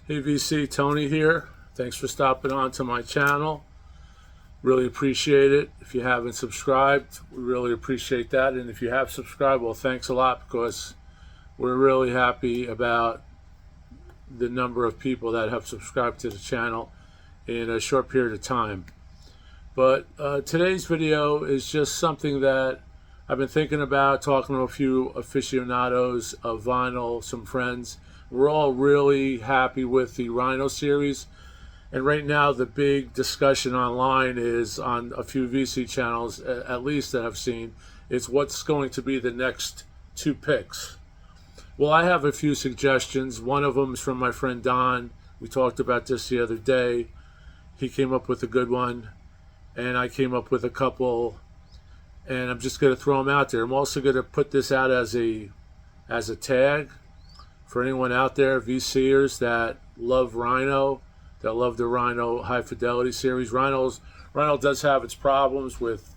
Hey VC, Tony here. Thanks for stopping on to my channel. Really appreciate it. If you haven't subscribed, we really appreciate that. And if you have subscribed, well, thanks a lot, because we're really happy about the number of people that have subscribed to the channel in a short period of time. But today's video is just something that I've been thinking about, talking to a few aficionados of vinyl, some friends. We're all really happy with the RHINO series. And right now the big discussion online is on a few VC channels, at least that I've seen, is what's going to be the next two picks. Well, I have a few suggestions. One of them is from my friend Don. We talked about this the other day. He came up with a good one, and I came up with a couple, and I'm just going to throw them out there. I'm also going to put this out as a tag for anyone out there, VCers that love RHINO, that love the RHINO High Fidelity series. RHINO does have its problems with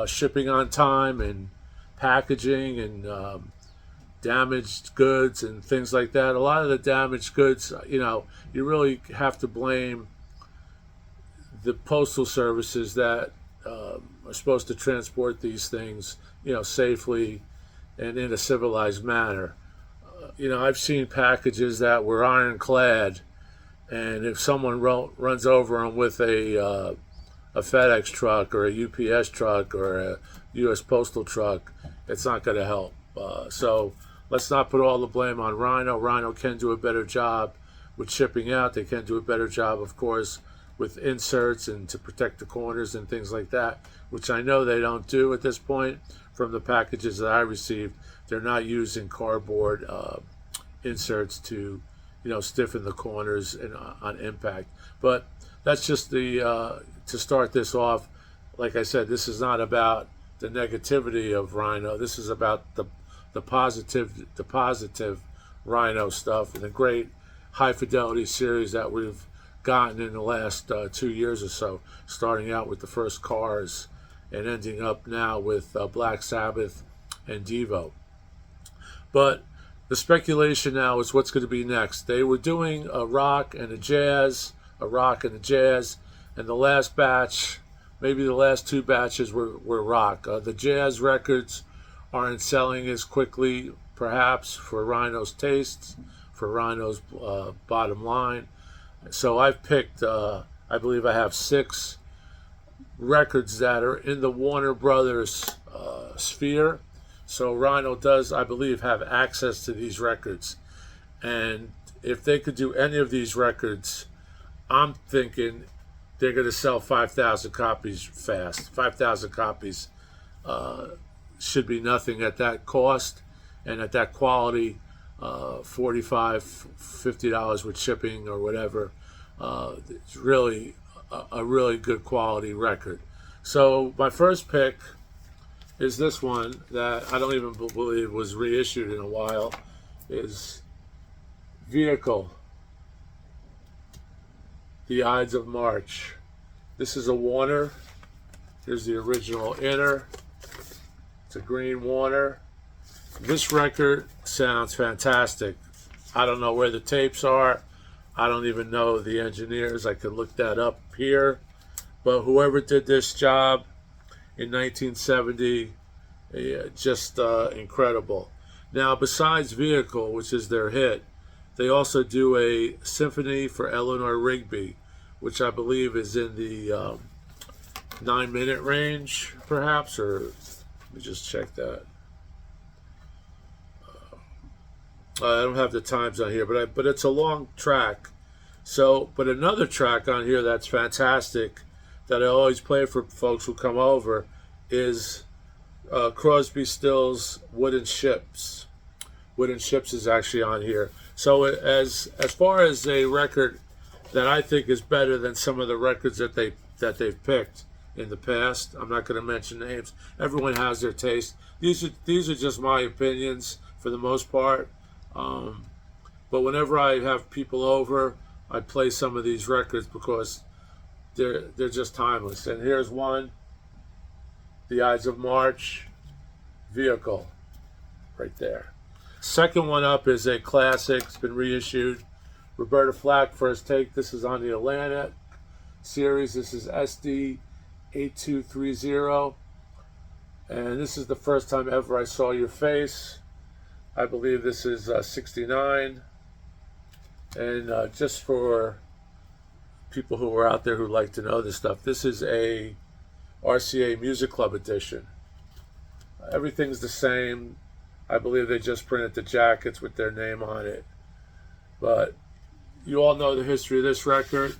shipping on time and packaging and damaged goods and things like that. A lot of the damaged goods, you really have to blame the postal services that are supposed to transport these things, safely and in a civilized manner. I've seen packages that were ironclad, and if someone runs over them with a FedEx truck or a UPS truck or a U.S. Postal truck, it's not going to help. So let's not put all the blame on RHINO. RHINO can do a better job with shipping out. They can do a better job, of course, with inserts and to protect the corners and things like that, which I know they don't do at this point. From the packages that I received, they're not using cardboard inserts to stiffen the corners and on impact. But that's just the to start this off. Like I said, this is not about the negativity of RHINO. This is about the positive RHINO stuff and the great high fidelity series that we've gotten in the last 2 years or so, starting out with the first Cars and ending up now with Black Sabbath and Devo. But the speculation now is what's going to be next. They were doing a rock and a jazz, and the last batch, maybe the last two batches were rock. The jazz records aren't selling as quickly, perhaps, for RHINO's tastes, for RHINO's bottom line. So I've picked, I believe I have 6 records that are in the Warner Brothers sphere. So RHINO does, I believe, have access to these records. And if they could do any of these records, I'm thinking they're going to sell 5,000 copies fast. 5,000 copies should be nothing at that cost and at that quality. $45, $50 with shipping or whatever. It's really a really good quality record. So my first pick is this one that I don't even believe was reissued in a while. Is Vehicle, The Ides of March. This is a Warner. Here's the original inner. It's a green Warner. This record sounds fantastic. I don't know where the tapes are. I don't even know the engineers. I could look that up here. But whoever did this job in 1970, just incredible. Now, besides Vehicle, which is their hit, they also do a symphony for Eleanor Rigby, which I believe is in the 9-minute range, perhaps, or let me just check that. I don't have the times on here, but it's a long track. So, but another track on here that's fantastic that I always play for folks who come over is Crosby, Stills' Wooden Ships. Wooden Ships is actually on here. So as far as a record that I think is better than some of the records that they've picked in the past, I'm not going to mention names. Everyone has their taste. These are just my opinions for the most part. But whenever I have people over, I play some of these records because they're just timeless. And here's one, The Ides of March, Vehicle, right there. Second one up is a classic. It's been reissued Roberta Flack, First Take. This is on the Atlantic series. This is SD 8230. And this is the first time ever I saw your face. I believe this is 69. And just for people who are out there who like to know this stuff, this is a RCA Music Club edition. Everything's the same. I believe they just printed the jackets with their name on it. But you all know the history of this record.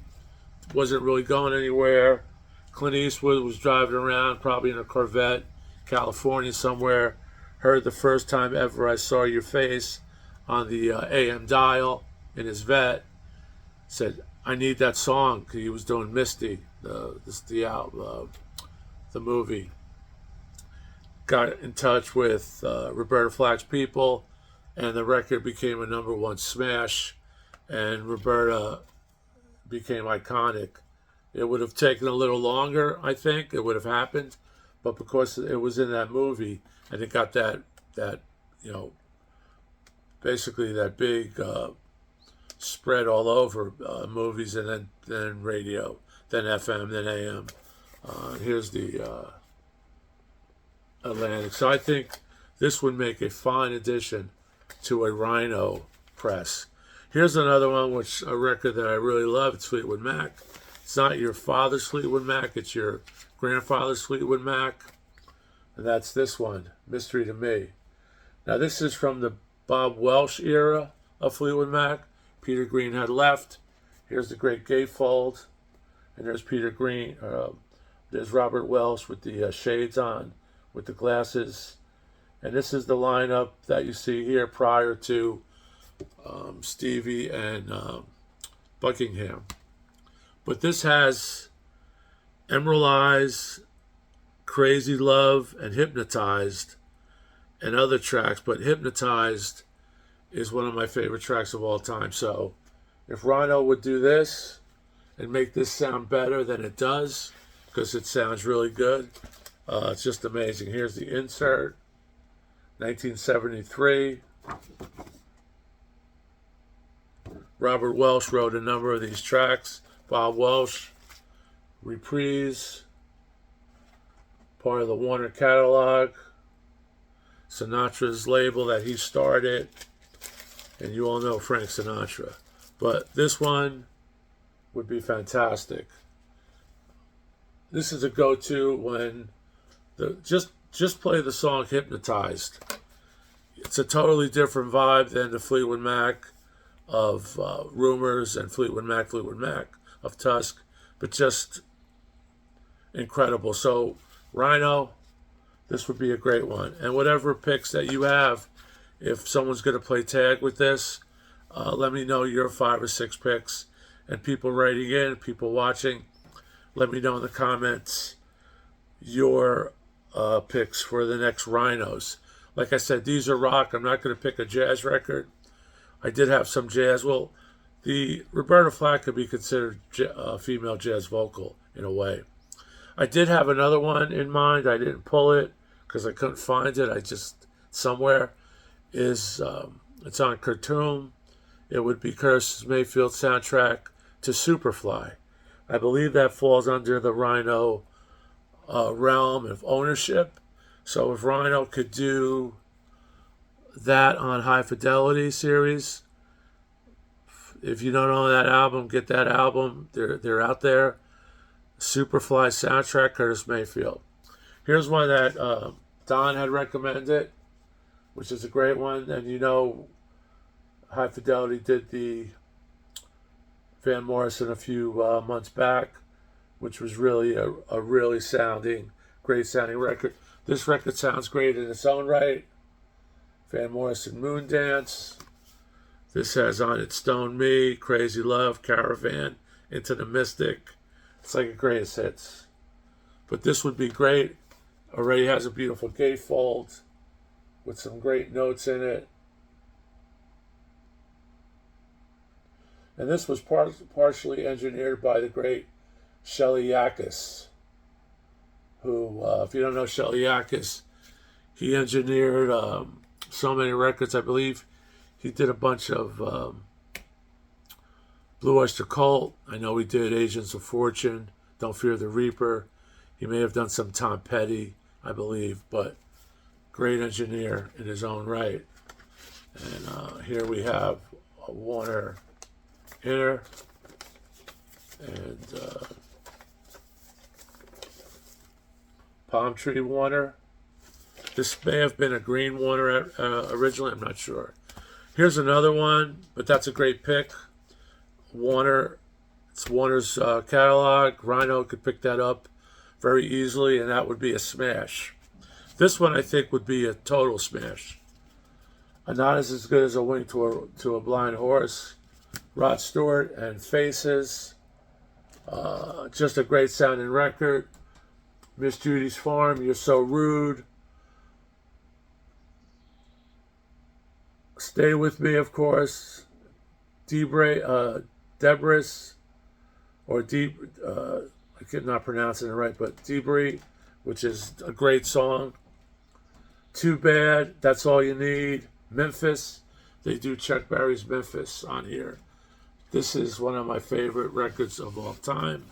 It wasn't really going anywhere. Clint Eastwood was driving around, probably in a Corvette, California somewhere. Heard the first time ever I saw your face on the AM dial in his vet. Said, I need that song, because he was doing Misty, the movie. Got in touch with Roberta Flack's people, and the record became a #1 smash, and Roberta became iconic. It would have taken a little longer, I think. It would have happened, but because it was in that movie, and it got that basically that big spread all over movies, and then radio, then FM, then AM. Here's the Atlantic. So I think this would make a fine addition to a RHINO press. Here's another one, which a record that I really love. It's Fleetwood Mac. It's not your father's Fleetwood Mac. It's your grandfather's Fleetwood Mac. And that's this one, Mystery to Me. Now this is from the Bob Welch era of Fleetwood Mac. Peter Green had left. Here's the great gatefold. And there's Peter Green. There's Robert Welch with the shades on, with the glasses. And this is the lineup that you see here prior to Stevie and Buckingham. But this has Emerald Eyes, Crazy Love, and Hypnotized, and other tracks. But Hypnotized is one of my favorite tracks of all time. So if RHINO would do this and make this sound better than it does, because it sounds really good, it's just amazing. Here's the insert, 1973. Robert Welch wrote a number of these tracks. Bob Welch, Reprise, part of the Warner catalog, Sinatra's label that he started, and you all know Frank Sinatra. But this one would be fantastic. This is a go-to when just play the song Hypnotized. It's a totally different vibe than the Fleetwood Mac of Rumors and Fleetwood Mac of Tusk, but just incredible. So RHINO, this would be a great one. And whatever picks that you have, if someone's going to play tag with this, let me know your 5 or 6 picks. And people writing in, people watching, let me know in the comments your picks for the next RHINOs. Like I said, these are rock. I'm not going to pick a jazz record. I did have some jazz. Well, the Roberta Flack could be considered a female jazz vocal in a way. I did have another one in mind. I didn't pull it because I couldn't find it. I just, somewhere, it's on Khartoum. It would be Curtis Mayfield's soundtrack to Superfly. I believe that falls under the RHINO realm of ownership. So if RHINO could do that on High Fidelity series, if you don't own that album, get that album. They're out there. Superfly soundtrack, Curtis Mayfield. Here's one that Don had recommended, which is a great one. And you know, High Fidelity did the Van Morrison a few months back, which was really a really great sounding record. This record sounds great in its own right. Van Morrison, Moondance. This has on it Stone Me, Crazy Love, Caravan, Into the Mystic. It's like a greatest hits. But this would be great. Already has a beautiful gatefold with some great notes in it. And this was partially engineered by the great Shelley Yakis, who, if you don't know Shelley Yakis, he engineered so many records. I believe he did a bunch of Blue Oyster Cult. I know he did Agents of Fortune, Don't Fear the Reaper. He may have done some Tom Petty, I believe, but great engineer in his own right. And here we have a Warner inner and palm tree Warner. This may have been a green Warner originally, I'm not sure. Here's another one, but that's a great pick. Warner, it's Warner's catalog. RHINO could pick that up very easily, and that would be a smash. This one I think would be a total smash. Not as good as A Wink to a Blind Horse, Rod Stewart and Faces. Just a great sounding record. Miss Judy's Farm, You're So Rude. Stay With Me, of course. Debris, or I cannot pronounce it right, but Debris, which is a great song. Too Bad, That's All You Need. Memphis, they do Chuck Berry's Memphis on here. This is one of my favorite records of all time.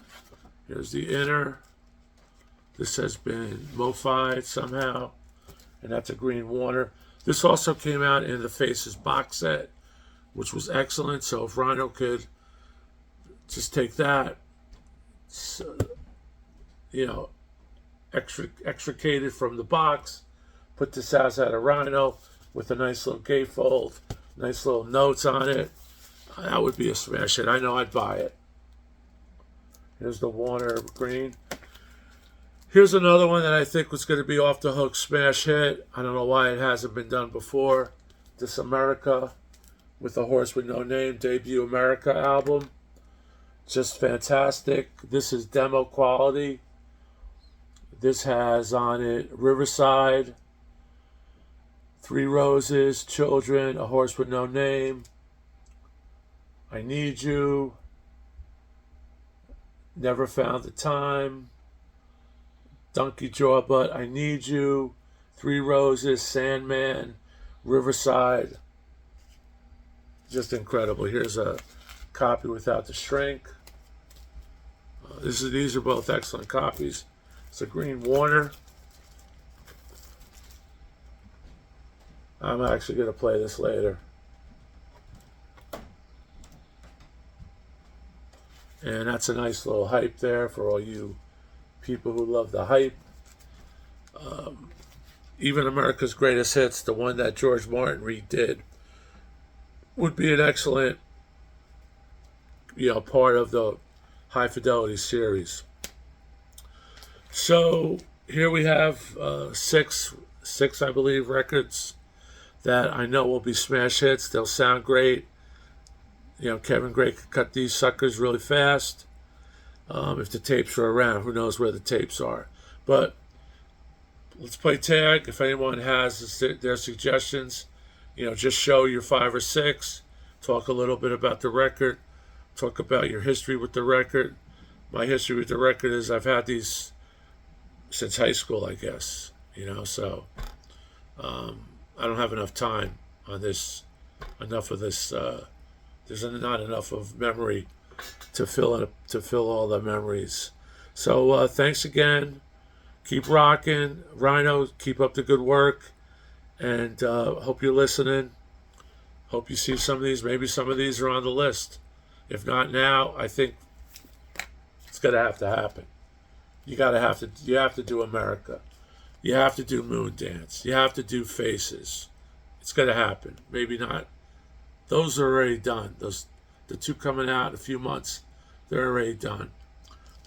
Here's the inner. This has been mofied somehow, and that's a green Warner. This also came out in the Faces box set, which was excellent. So if RHINO could just take that, extricated from the box, put this outside of RHINO with a nice little gatefold, nice little notes on it, that would be a smash hit. I know I'd buy it. Here's the Warner green. Here's another one that I think was going to be off the hook smash hit. I don't know why it hasn't been done before. This America with A Horse With No Name, debut America album. Just fantastic. This is demo quality. This has on it Riverside, Three Roses, Children, A Horse With No Name, I Need You, Never Found the Time, Donkey Jaw Butt, I Need You, Three Roses, Sandman, Riverside. Just incredible. Here's a copy without the shrink. These are both excellent copies. It's a green Warner. I'm actually going to play this later. And that's a nice little hype there for all you people who love the hype. Even America's Greatest Hits, the one that George Martin redid, would be an excellent, part of the High Fidelity series. So here we have six, I believe, records that I know will be smash hits. They'll sound great. Kevin Gray could cut these suckers really fast. If the tapes are around, who knows where the tapes are. But let's play tag. If anyone has their suggestions, just show your 5 or 6. Talk a little bit about the record. Talk about your history with the record. My history with the record is I've had these since high school, I guess. So I don't have enough time on this. Enough of this. There's not enough of memory to fill all the memories. So thanks again. Keep rocking, RHINO. Keep up the good work, and hope you're listening. Hope you see some of these. Maybe some of these are on the list. If not now, I think it's gonna have to happen. You have to do America. You have to do Moon Dance. You have to do Faces. It's gonna happen. Maybe not. Those are already done. The 2 coming out in a few months, they're already done.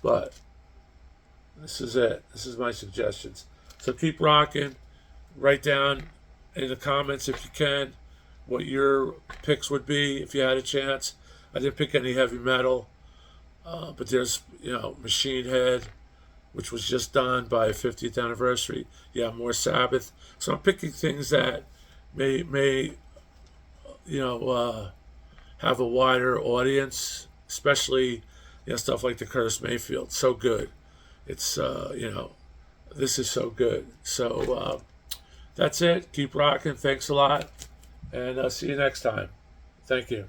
But this is it. This is my suggestions. So keep rocking. Write down in the comments if you can what your picks would be if you had a chance. I didn't pick any heavy metal, but there's Machine Head, which was just done by a 50th anniversary. Yeah, more Sabbath. So I'm picking things that may have a wider audience, especially stuff like the Curtis Mayfield. So good. It's this is so good. So that's it. Keep rocking. Thanks a lot, and see you next time. Thank you.